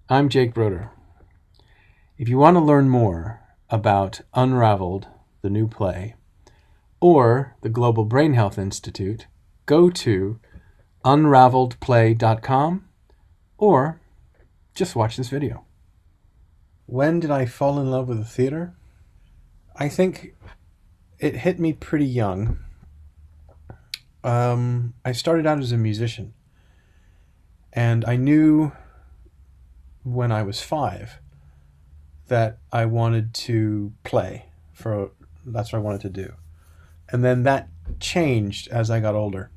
I'm Jake Broder. If you want to learn more about Unraveled, the new play, or the Global Brain Health Institute, go to unravelledplay.com or just watch this video. When did I fall in love with the theater? I think it hit me pretty young. I started out as a musician, and I knew when I was 5 that I wanted to play. That's what I wanted to do. And then that changed as I got older,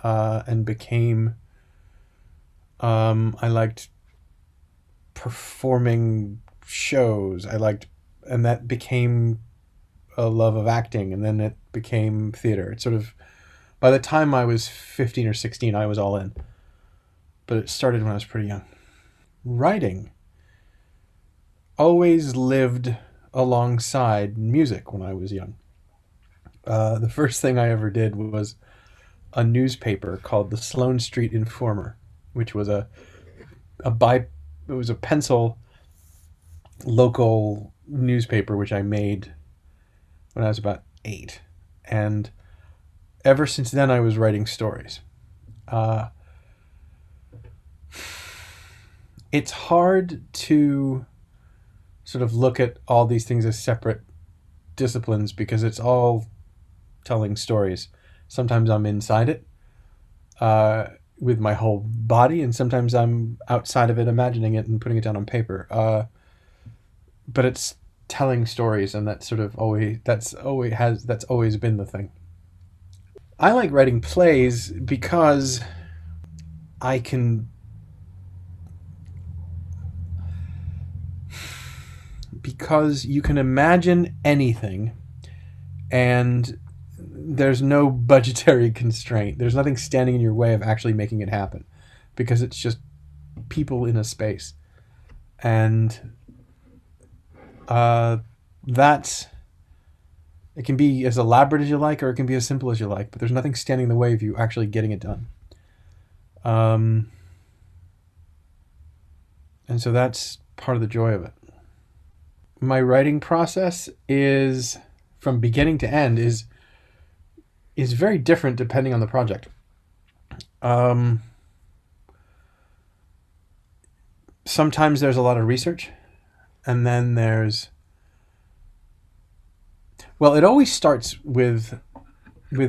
and became, I liked performing shows. And that became a love of acting, and then it became theater. It sort of, by the time I was 15 or 16, I was all in. But it started when I was pretty young. Writing always lived alongside music when I was young. The first thing I ever did was a newspaper called the Sloane Street Informer, which was it was a pencil local newspaper which I made when I was about 8, and ever since then I was writing stories. It's hard to sort of look at all these things as separate disciplines because it's all telling stories. Sometimes I'm inside it with my whole body, and sometimes I'm outside of it, imagining it and putting it down on paper. But it's telling stories, and that's always been the thing. I like writing plays because you can imagine anything, and there's no budgetary constraint. There's nothing standing in your way of actually making it happen, because it's just people in a space. And it can be as elaborate as you like, or it can be as simple as you like, but there's nothing standing in the way of you actually getting it done. And so that's part of the joy of it. My writing process is, from beginning to end, is very different depending on the project. Sometimes there's a lot of research, and then it always starts with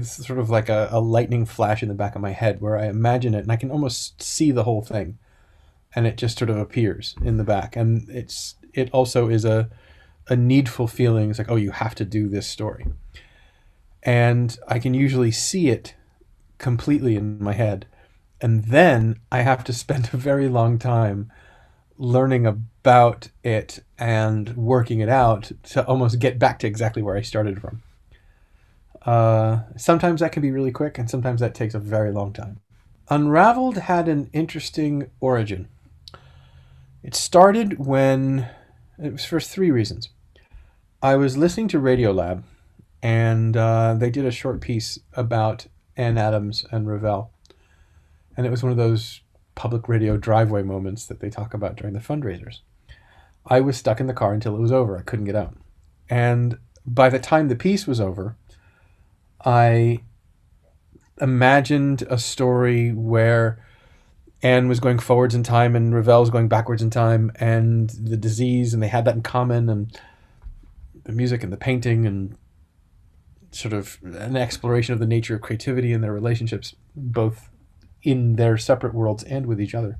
sort of like a lightning flash in the back of my head where I imagine it and I can almost see the whole thing, and it just sort of appears in the back. And it also is a needful feeling. It's like, oh, you have to do this story. And I can usually see it completely in my head. And then I have to spend a very long time learning about it and working it out to almost get back to exactly where I started from. Sometimes that can be really quick, and sometimes that takes a very long time. Unraveled had an interesting origin. It started when, it was for 3 reasons. I was listening to Radiolab, and they did a short piece about Ann Adams and Ravel. And it was one of those public radio driveway moments that they talk about during the fundraisers. I was stuck in the car until it was over. I couldn't get out. And by the time the piece was over, I imagined a story where Anne was going forwards in time and Ravel was going backwards in time, and the disease, and they had that in common, and the music and the painting, and sort of an exploration of the nature of creativity and their relationships, both in their separate worlds and with each other.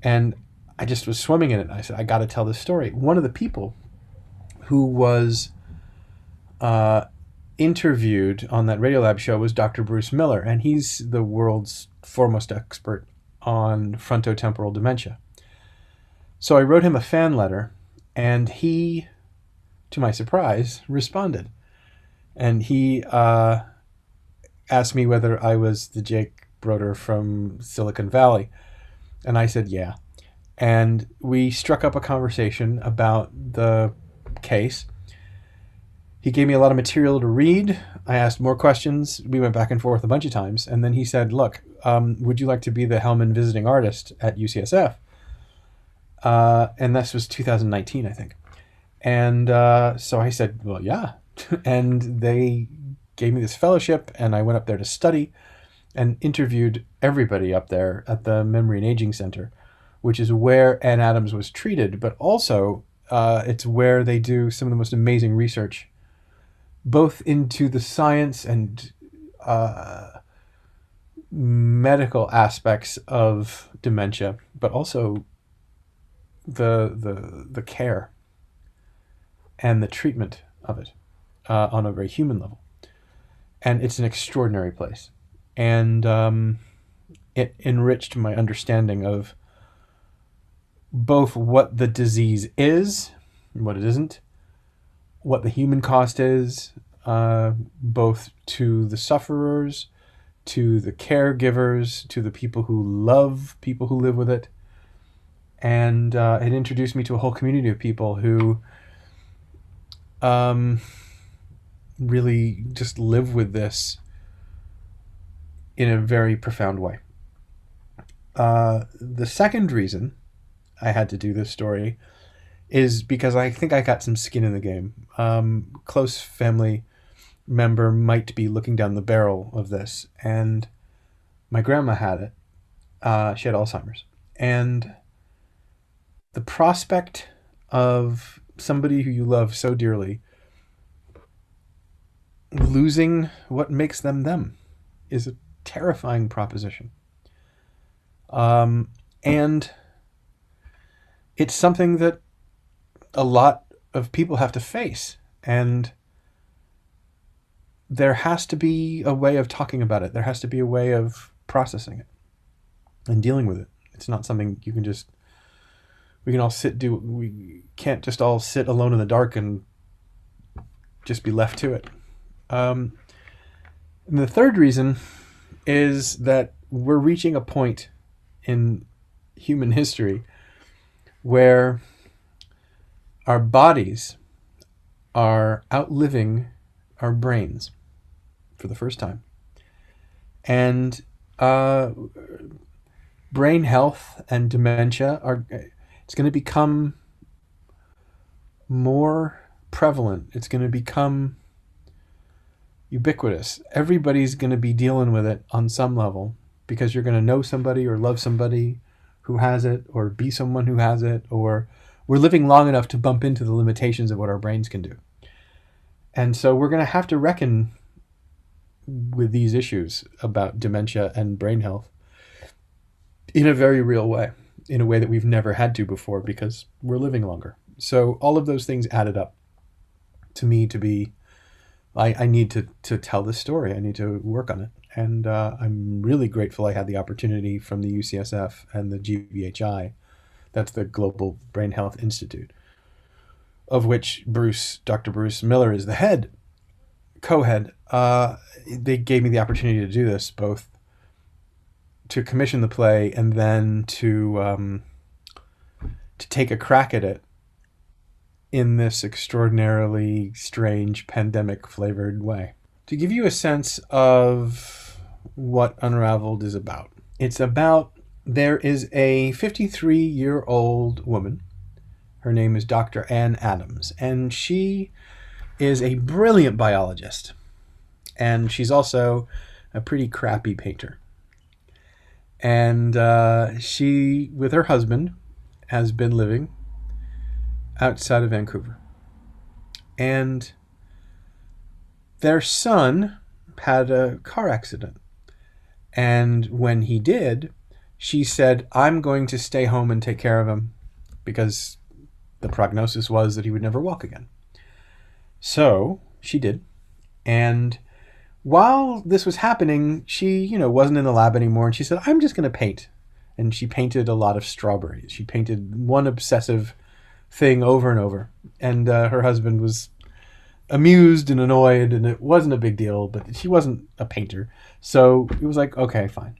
And I just was swimming in it. I said, I got to tell this story. One of the people who was interviewed on that Radiolab show was Dr. Bruce Miller, and he's the world's foremost expert on frontotemporal dementia. So I wrote him a fan letter, and he, to my surprise, responded. And he asked me whether I was the Jake Broder from Silicon Valley. And I said, yeah. And we struck up a conversation about the case. He gave me a lot of material to read. I asked more questions. We went back and forth a bunch of times. And then he said, look, would you like to be the Hellman visiting artist at UCSF? And this was 2019, I think. And so I said, well, yeah. And they gave me this fellowship, and I went up there to study and interviewed everybody up there at the Memory and Aging Center, which is where Ann Adams was treated, but also it's where they do some of the most amazing research, both into the science and medical aspects of dementia, but also the care and the treatment of it on a very human level. And it's an extraordinary place. And it enriched my understanding of both what the disease is and what it isn't, what the human cost is, both to the sufferers, to the caregivers, to the people who love people who live with it. And it introduced me to a whole community of people who really just live with this in a very profound way. The second reason I had to do this story is because I think I got some skin in the game. Close family member might be looking down the barrel of this, and my grandma had it. She had Alzheimer's. And the prospect of somebody who you love so dearly losing what makes them them is a terrifying proposition. And it's something that a lot of people have to face. And there has to be a way of talking about it. There has to be a way of processing it and dealing with it. It's not something you can just, we can't just all sit alone in the dark and just be left to it. And the third reason is that we're reaching a point in human history where our bodies are outliving our brains for the first time. And brain health and dementia it's going to become more prevalent. It's going to become ubiquitous. Everybody's going to be dealing with it on some level because you're going to know somebody or love somebody who has it, or be someone who has it, or we're living long enough to bump into the limitations of what our brains can do. And so we're going to have to reckon with these issues about dementia and brain health in a very real way, in a way that we've never had to before because we're living longer. So all of those things added up to me to be, I need to tell this story. I need to work on it. And I'm really grateful I had the opportunity from the UCSF and the GBHI, that's the Global Brain Health Institute, of which Dr. Bruce Miller is the head, co-head. They gave me the opportunity to do this, both to commission the play and then to take a crack at it in this extraordinarily strange pandemic-flavored way. To give you a sense of what Unraveled is about, it's about, there is a 53-year-old woman. Her name is Dr. Ann Adams, and she is a brilliant biologist. And she's also a pretty crappy painter. And she, with her husband, has been living outside of Vancouver. And their son had a car accident. And when he did, she said, I'm going to stay home and take care of him because the prognosis was that he would never walk again. So she did. And while this was happening, she, wasn't in the lab anymore. And she said, I'm just going to paint. And she painted a lot of strawberries. She painted one obsessive thing over and over. And her husband was amused and annoyed, and it wasn't a big deal, but she wasn't a painter. So it was like, okay, fine.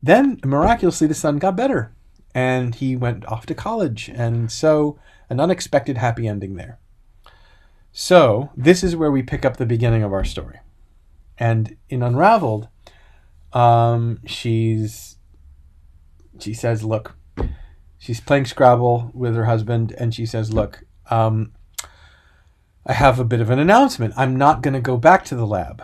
Then miraculously, the son got better and he went off to college. And so an unexpected happy ending there. So this is where we pick up the beginning of our story. And in Unraveled, she says, look, She's playing Scrabble with her husband, and she says, look, I have a bit of an announcement. I'm not going to go back to the lab.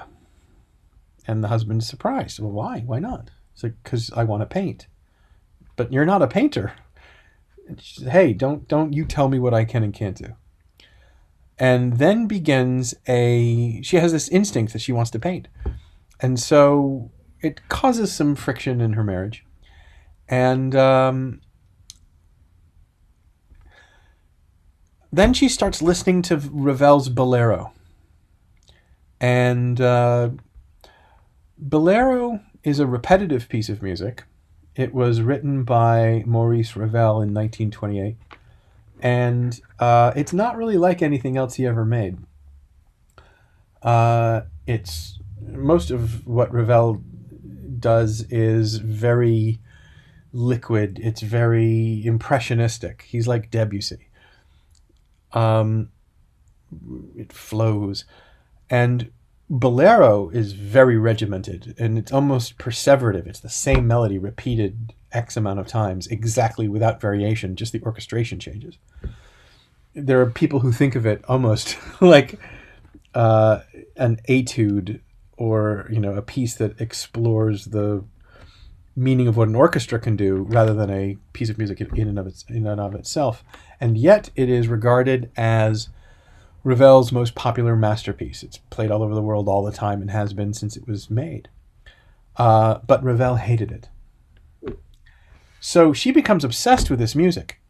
And the husband's surprised. Well, why? Why not? It's like, because I want to paint. But you're not a painter. And she says, hey, don't you tell me what I can and can't do. And then begins she has this instinct that she wants to paint. And so it causes some friction in her marriage. And then she starts listening to Ravel's Bolero. And Bolero is a repetitive piece of music. It was written by Maurice Ravel in 1928. And it's not really like anything else he ever made. It's most of what Ravel does is very liquid. It's very impressionistic. He's like Debussy. It flows. And Bolero is very regimented, and it's almost perseverative. It's the same melody repeated X amount of times, exactly without variation, just the orchestration changes. There are people who think of it almost like an etude, or a piece that explores the meaning of what an orchestra can do, rather than a piece of music in and of itself. And yet it is regarded as Ravel's most popular masterpiece. It's played all over the world all the time and has been since it was made. But Ravel hated it. So she becomes obsessed with this music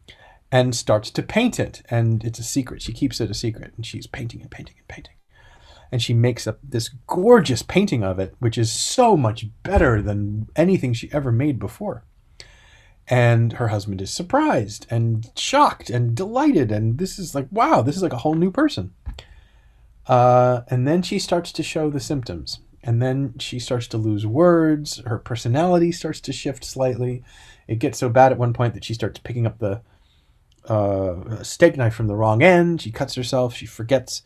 and starts to paint it. And it's a secret. She keeps it a secret. And she's painting and painting and painting. And she makes up this gorgeous painting of it, which is so much better than anything she ever made before. And her husband is surprised and shocked and delighted. And this is like, wow, this is like a whole new person. And then she starts to show the symptoms. And then she starts to lose words. Her personality starts to shift slightly. It gets so bad at one point that she starts picking up the steak knife from the wrong end. She cuts herself. She forgets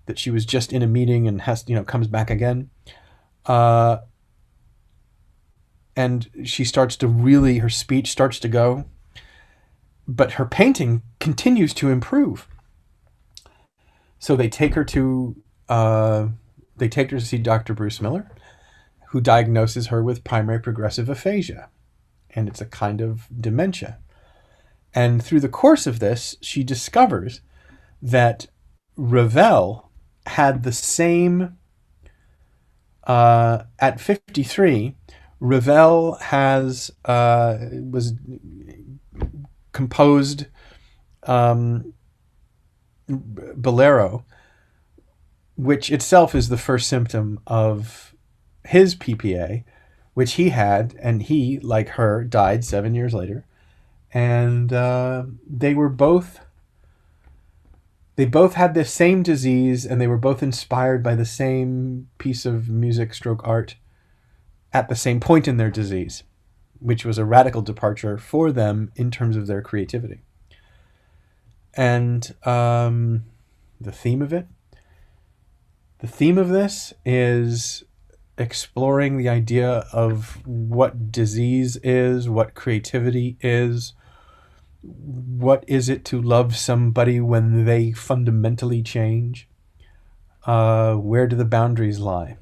that she was just in a meeting and comes back again. And she starts to her speech starts to go, but her painting continues to improve. So they take her to see Dr. Bruce Miller, who diagnoses her with primary progressive aphasia. And it's a kind of dementia. And through the course of this, she discovers that Ravel had the same, at 53, Ravel was composed Bolero, which itself is the first symptom of his PPA, which he had, and he, like her, died 7 years later. And they both had the same disease, and they were both inspired by the same piece of music stroke art at the same point in their disease, which was a radical departure for them in terms of their creativity. And the theme of this is exploring the idea of what disease is, what creativity is, what is it to love somebody when they fundamentally change, where do the boundaries lie?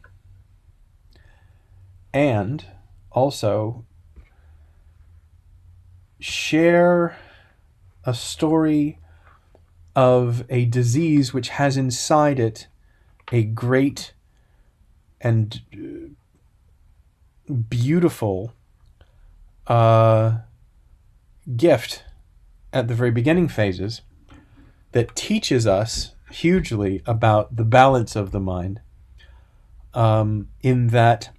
And also share a story of a disease which has inside it a great and beautiful gift at the very beginning phases that teaches us hugely about the balance of the mind, in that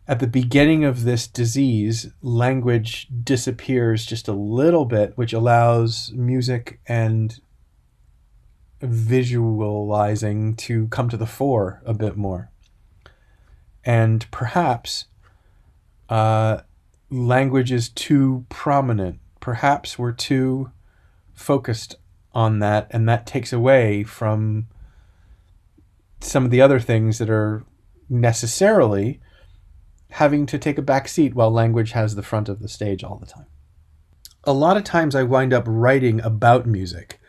at the beginning of this disease, language disappears just a little bit, which allows music and visualizing to come to the fore a bit more. And perhaps language is too prominent. Perhaps we're too focused on that, and that takes away from some of the other things that are necessarily having to take a back seat while language has the front of the stage all the time. a lot of times I wind up writing about music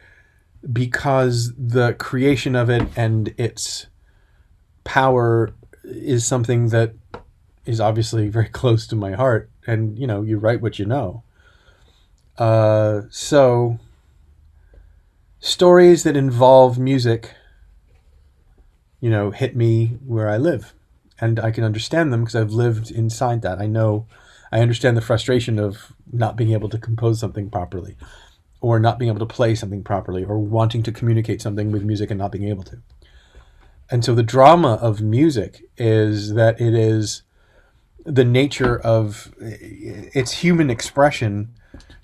because the creation of it and its power is something that is obviously very close to my heart. And, you know, you write what you know. So stories that involve music, you know, hit me where I live. And I can understand them because I've lived inside that. I understand the frustration of not being able to compose something properly, or not being able to play something properly, or wanting to communicate something with music and not being able to. And so the drama of music is that it is the nature of its human expression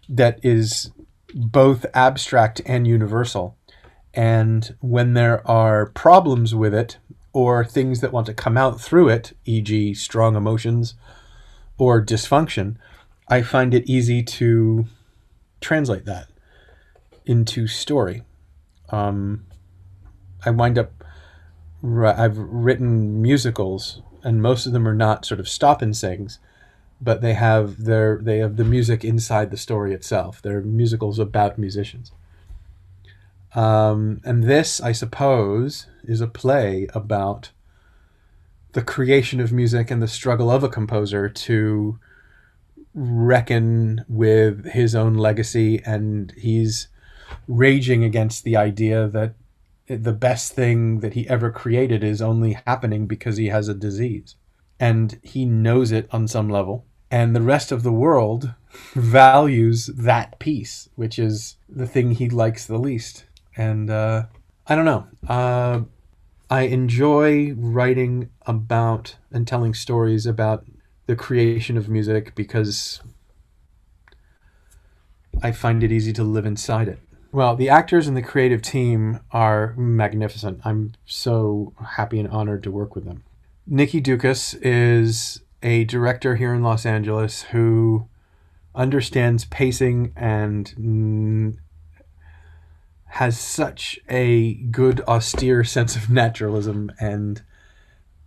that is both abstract and universal. And when there are problems with it, or things that want to come out through it, e.g. strong emotions or dysfunction, I find it easy to translate that into story. I've written musicals, and most of them are not sort of stop and sings, but they have the music inside the story itself. They're musicals about musicians. And this, I suppose, is a play about the creation of music and the struggle of a composer to reckon with his own legacy, and he's raging against the idea that the best thing that he ever created is only happening because he has a disease. And he knows it on some level. And the rest of the world values that piece, which is the thing he likes the least. And I don't know. I enjoy writing about and telling stories about the creation of music because I find it easy to live inside it. Well, the actors and the creative team are magnificent. I'm so happy and honored to work with them. Nikki Doukas is a director here in Los Angeles who understands pacing and has such a good, austere sense of naturalism, and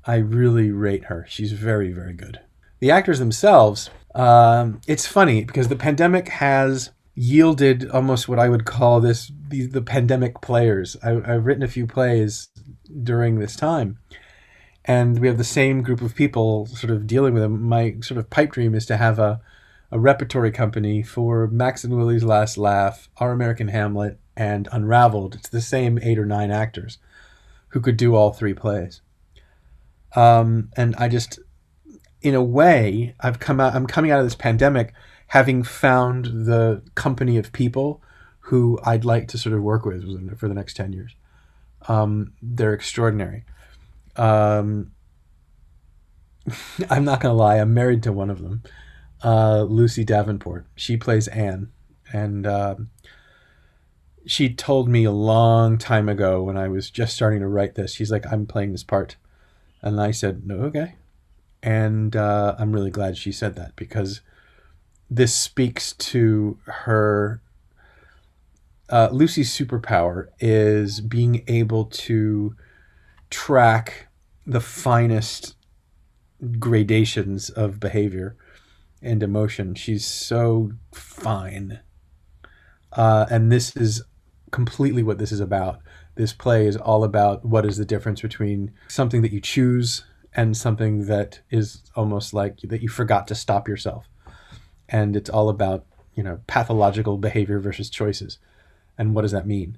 I really rate her. She's very, very good. The actors themselves, it's funny because the pandemic has yielded almost what I would call the pandemic players. I've written a few plays during this time, and we have the same group of people sort of dealing with them. My sort of pipe dream is to have a repertory company for Max and Willie's Last Laugh, Our American Hamlet, and Unraveled. It's the same 8 or 9 actors who could do all 3 plays. And I just, in a way, I'm coming out of this pandemic having found the company of people who I'd like to sort of work with for the next 10 years. They're extraordinary. I'm not going to lie, I'm married to one of them, Lucy Davenport. She plays Anne, and she told me a long time ago when I was just starting to write this, she's like, I'm playing this part. And I said, no, okay. And I'm really glad she said that, because this speaks to her. Lucy's superpower is being able to track the finest gradations of behavior and emotion. She's so fine. And this is completely what this is about. This play is all about what is the difference between something that you choose and something that is almost like that you forgot to stop yourself. And it's all about, pathological behavior versus choices. And what does that mean?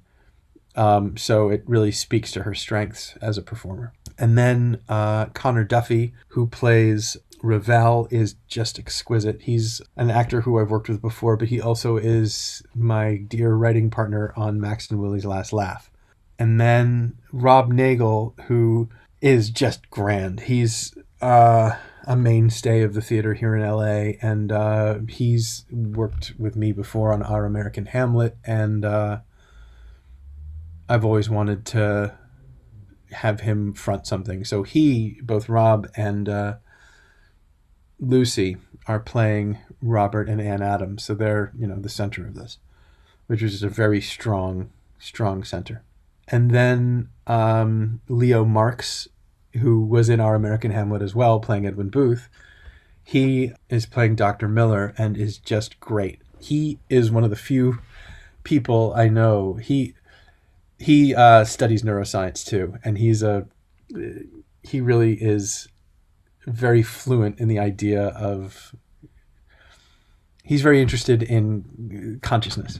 So it really speaks to her strengths as a performer. And then Conor Duffy, who plays Ravel, is just exquisite. He's an actor who I've worked with before, but he also is my dear writing partner on Max and Willie's Last Laugh. And then Rob Nagle, who is just grand. He's a mainstay of the theater here in LA, and he's worked with me before on Our American Hamlet, and I've always wanted to have him front something. So both Rob and Lucy are playing Robert and Ann Adams, so they're, the center of this, which is a very strong center. And then Leo Marks, who was in Our American Hamlet as well, playing Edwin Booth, he is playing Dr. Miller and is just great. He is one of the few people I know. He studies neuroscience too, and he really is very fluent in the idea of. He's very interested in consciousness.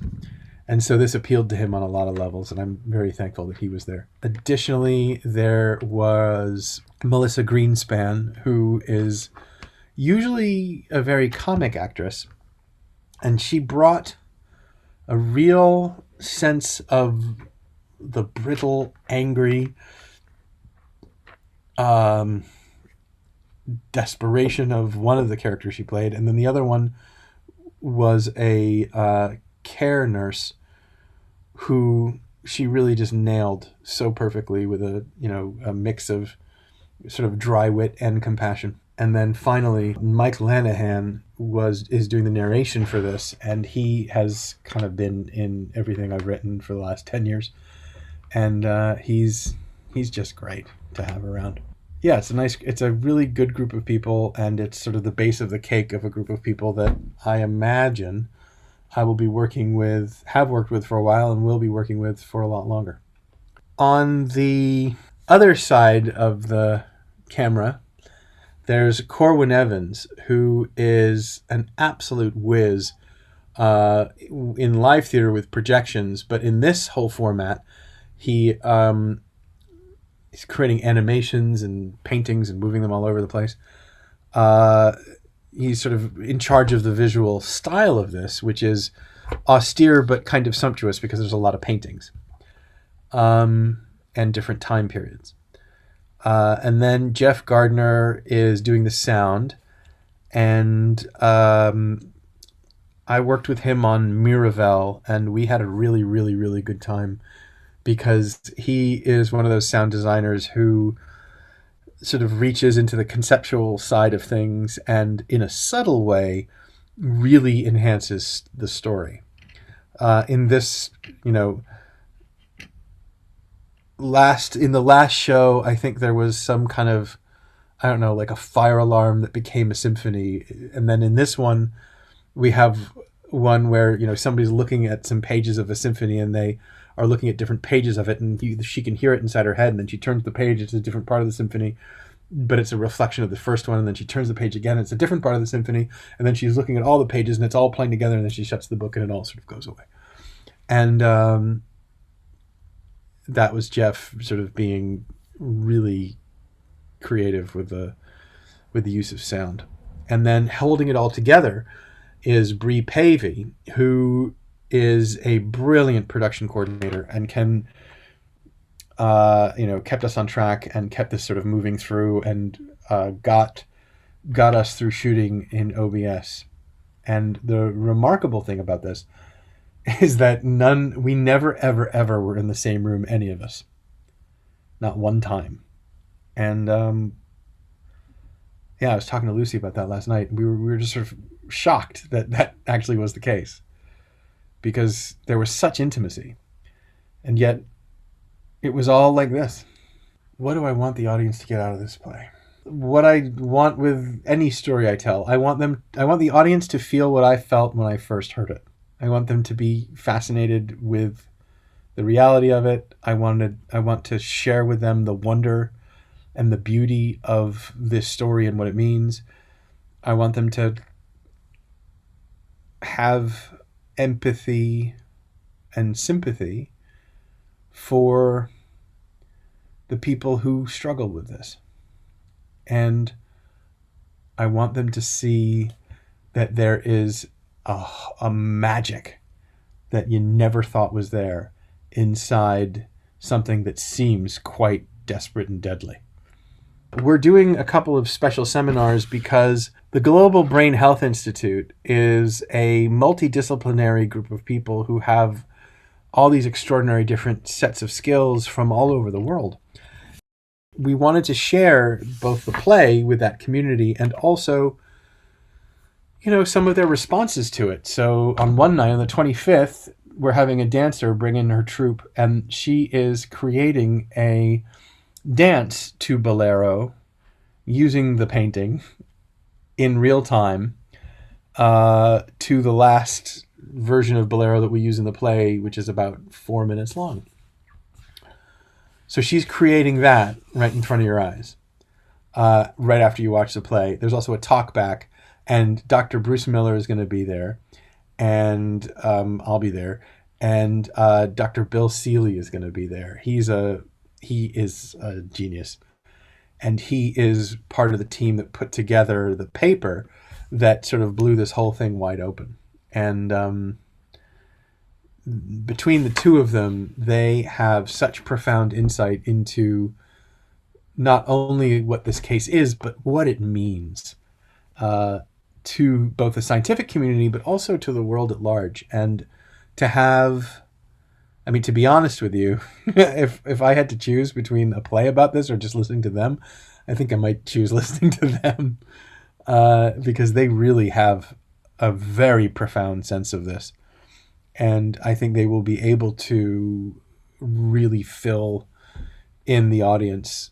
And so this appealed to him on a lot of levels, and I'm very thankful that he was there. Additionally, there was Melissa Greenspan, who is usually a very comic actress, and she brought a real sense of the brittle, angry desperation of one of the characters she played, and then the other one was a care nurse who she really just nailed so perfectly with a mix of sort of dry wit and compassion. And then finally, Mike Lanahan is doing the narration for this, and he has kind of been in everything I've written for the last 10 years, and he's just great to have around. Yeah, it's a really good group of people, and it's sort of the base of the cake of a group of people that I imagine I will be have worked with for a while, and will be working with for a lot longer. On the other side of the camera, there's Corwin Evans, who is an absolute whiz in live theater with projections, but in this whole format, he's creating animations and paintings and moving them all over the place. He's sort of in charge of the visual style of this, which is austere but kind of sumptuous because there's a lot of paintings and different time periods. And then Jeff Gardner is doing the sound, and I worked with him on UnRavelled, and we had a really, really, really good time, because he is one of those sound designers who sort of reaches into the conceptual side of things and in a subtle way really enhances the story. In this, in the last show, I think there was some kind of, I don't know, like a fire alarm that became a symphony. And then in this one, we have one where, somebody's looking at some pages of a symphony, and they are looking at different pages of it, and she can hear it inside her head, and then she turns the page, it's a different part of the symphony, but it's a reflection of the first one, and then she turns the page again, it's a different part of the symphony, and then she's looking at all the pages, and it's all playing together, and then she shuts the book, and it all sort of goes away. And that was Jeff sort of being really creative with the use of sound. And then holding it all together is Bree Pavey, who is a brilliant production coordinator and can, kept us on track and kept this sort of moving through, and got us through shooting in OBS. And the remarkable thing about this is that we never, ever, ever were in the same room, any of us. Not one time. And I was talking to Lucy about that last night. We were just sort of shocked that actually was the case, because there was such intimacy, and yet it was all like this. What do I want the audience to get out of this play? What I want with any story I tell, I want the audience to feel what I felt when I first heard it. I want them to be fascinated with the reality of it. I want to share with them the wonder and the beauty of this story and what it means. I want them to have empathy and sympathy for the people who struggle with this. And I want them to see that there is a magic that you never thought was there inside something that seems quite desperate and deadly. We're doing a couple of special seminars because the Global Brain Health Institute is a multidisciplinary group of people who have all these extraordinary different sets of skills from all over the world. We wanted to share both the play with that community and also, some of their responses to it. So on one night, on the 25th, we're having a dancer bring in her troupe, and she is creating a dance to Bolero using the painting in real time to the last version of Bolero that we use in the play, which is about 4 minutes long. So she's creating that right in front of your eyes, right after you watch the play. There's also a talk back, and Dr. Bruce Miller is going to be there, and I'll be there, and Dr. Bill Seeley is going to be there. He is a genius, and he is part of the team that put together the paper that sort of blew this whole thing wide open. And between the two of them, they have such profound insight into not only what this case is, but what it means to both the scientific community, but also to the world at large. And to have, I mean, to be honest with you, if I had to choose between a play about this or just listening to them, I think I might choose listening to them because they really have a very profound sense of this. And I think they will be able to really fill in the audience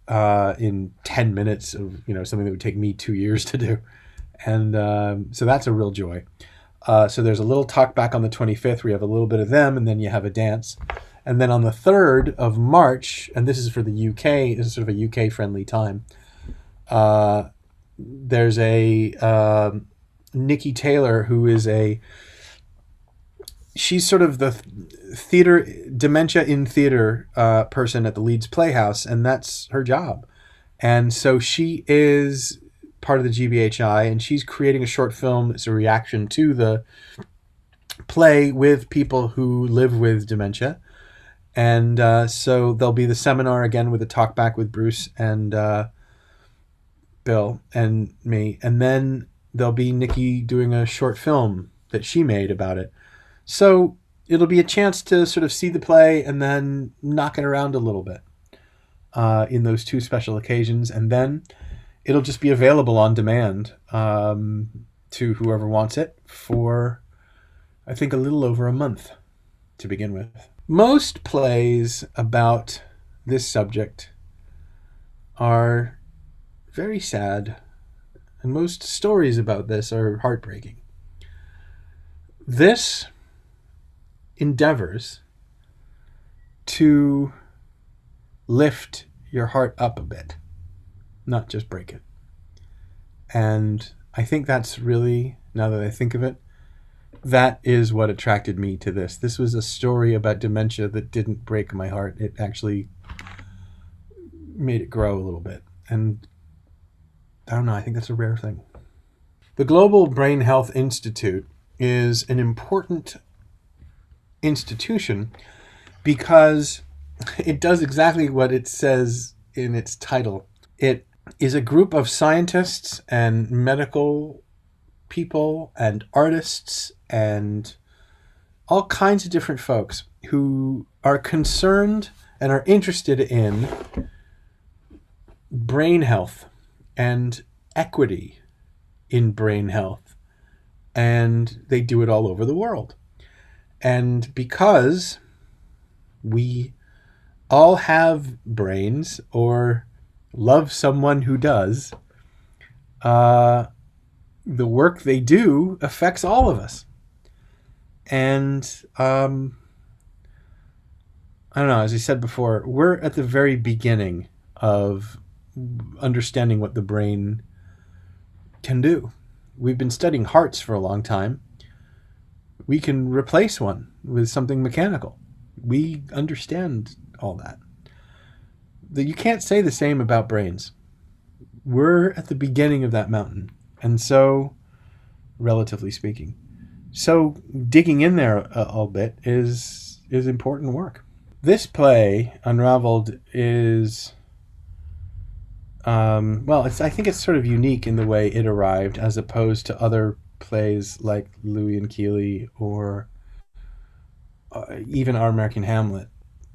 in 10 minutes of, something that would take me 2 years to do. And so that's a real joy. So there's a little talk back on the 25th. We have a little bit of them, and then you have a dance. And then on the 3rd of March, and this is for the UK, this is sort of a UK-friendly time, there's a Nikki Taylor, who is she's sort of the theater, dementia in theater person at the Leeds Playhouse, and that's her job. And so she is part of the GBHI, and she's creating a short film that's a reaction to the play with people who live with dementia. And so there'll be the seminar again with a talk back with Bruce and Bill and me. And then there'll be Nikki doing a short film that she made about it. So it'll be a chance to sort of see the play and then knock it around a little bit in those two special occasions. And then it'll just be available on demand to whoever wants it for, I think, a little over a month to begin with. Most plays about this subject are very sad, and most stories about this are heartbreaking. This endeavors to lift your heart up a bit, not just break it. And I think that's really, now that I think of it, that is what attracted me to this. This was a story about dementia that didn't break my heart. It actually made it grow a little bit. And I don't know, I think that's a rare thing. The Global Brain Health Institute is an important institution because it does exactly what it says in its title. It is a group of scientists and medical people and artists and all kinds of different folks who are concerned and are interested in brain health and equity in brain health. And they do it all over the world. And because we all have brains or love someone who does, the work they do affects all of us. And I don't know, as I said before, we're at the very beginning of understanding what the brain can do. We've been studying hearts for a long time. We can replace one with something mechanical. We understand all that. You can't say the same about brains. We're at the beginning of that mountain. And so, relatively speaking, so digging in there a bit is important work. This play, Unraveled, is, I think it's sort of unique in the way it arrived as opposed to other plays like Louis and Keeley or even Our American Hamlet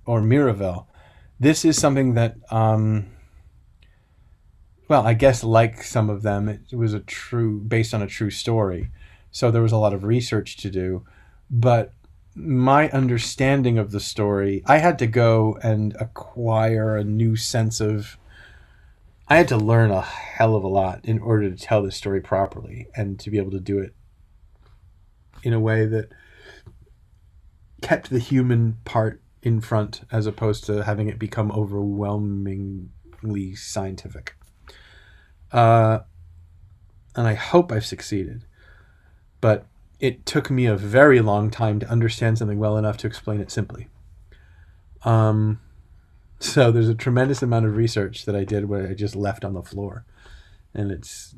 or Miravel. This is something that, I guess like some of them, it was based on a true story. So there was a lot of research to do. But my understanding of the story, I had to go and acquire a new sense of, I had to learn a hell of a lot in order to tell this story properly and to be able to do it in a way that kept the human part in front as opposed to having it become overwhelmingly scientific. And I hope I've succeeded. But it took me a very long time to understand something well enough to explain it simply. So there's a tremendous amount of research that I did where I just left on the floor. And it's,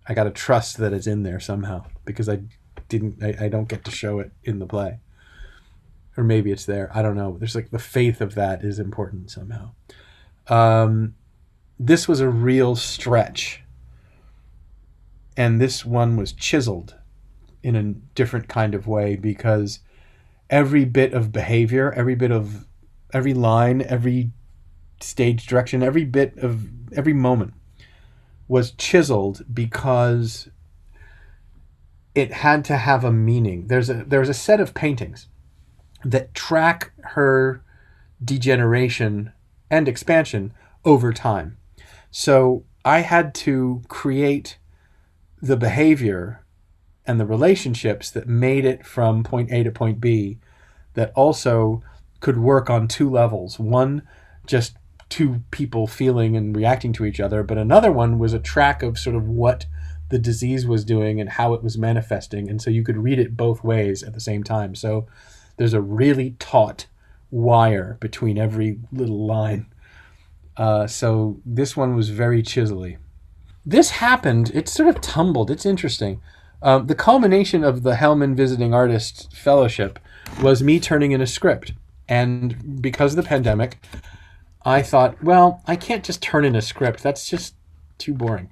I got to trust that it's in there somehow because I don't get to show it in the play. Or maybe it's there. I don't know. There's like the faith of that is important somehow. This was a real stretch. And this one was chiseled in a different kind of way because every bit of behavior, every line, every stage direction, every moment was chiseled because it had to have a meaning. There's a set of paintings that track her degeneration and expansion over time. So I had to create the behavior and the relationships that made it from point A to point B that also could work on two levels. One, just two people feeling and reacting to each other, but another one was a track of sort of what the disease was doing and how it was manifesting. And so you could read it both ways at the same time. So there's a really taut wire between every little line. So this one was very chiselly. This happened, it sort of tumbled. It's interesting. The culmination of the Hellman Visiting Artist Fellowship was me turning in a script. And because of the pandemic, I thought, well, I can't just turn in a script. That's just too boring.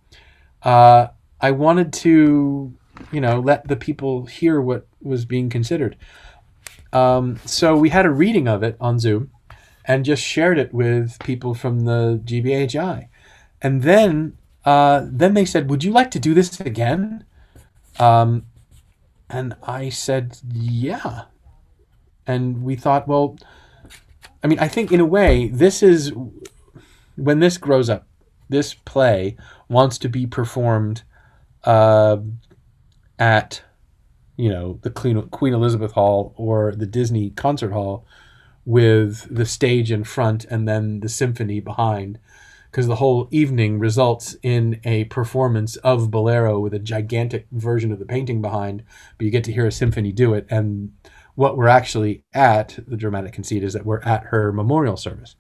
I wanted to, let the people hear what was being considered. So we had a reading of it on Zoom and just shared it with people from the GBHI. And then they said, would you like to do this again? And I said, yeah. And we thought, well, I think in a way, this is, when this grows up, this play wants to be performed at, the Queen Elizabeth Hall or the Disney Concert Hall with the stage in front and then the symphony behind. Because the whole evening results in a performance of Bolero with a gigantic version of the painting behind, but you get to hear a symphony do it. And what we're actually at, the dramatic conceit, is that we're at her memorial service.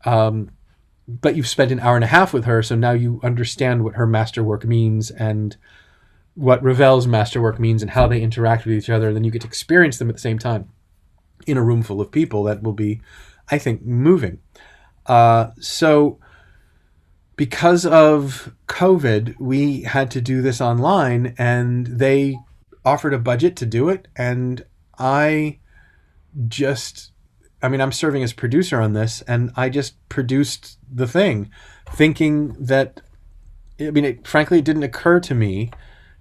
But you've spent an hour and a half with her, so now you understand what her masterwork means and what Ravel's masterwork means and how they interact with each other. And then you get to experience them at the same time in a room full of people. That will be, I think, moving. So because of COVID, we had to do this online, and they offered a budget to do it. And I'm serving as producer on this, and I just produced the thing, thinking that, frankly, it didn't occur to me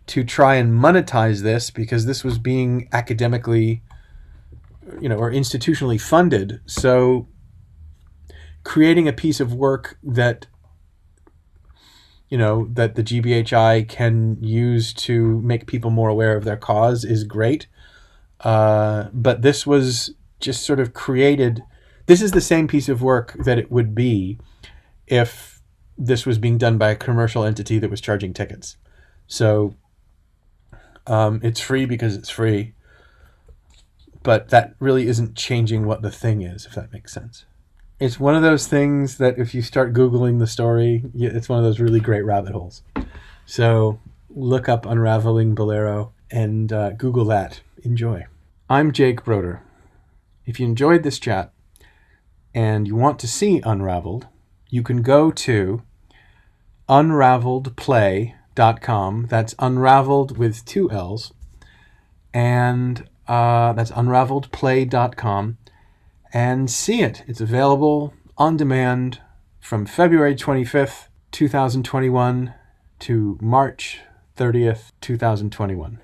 to try and monetize this because this was being academically, or institutionally funded. So creating a piece of work that, that the GBHI can use to make people more aware of their cause is great. But this was just sort of created. This is the same piece of work that it would be if this was being done by a commercial entity that was charging tickets. So it's free because it's free, but that really isn't changing what the thing is, if that makes sense. It's one of those things that if you start Googling the story, it's one of those really great rabbit holes. So look up Unraveling Bolero and Google that. Enjoy. I'm Jake Broder. If you enjoyed this chat and you want to see Unraveled, you can go to unravelledplay.com. That's Unraveled with 2 L's. And that's unravelledplay.com. And see it. It's available on demand from February 25th, 2021 to March 30th, 2021.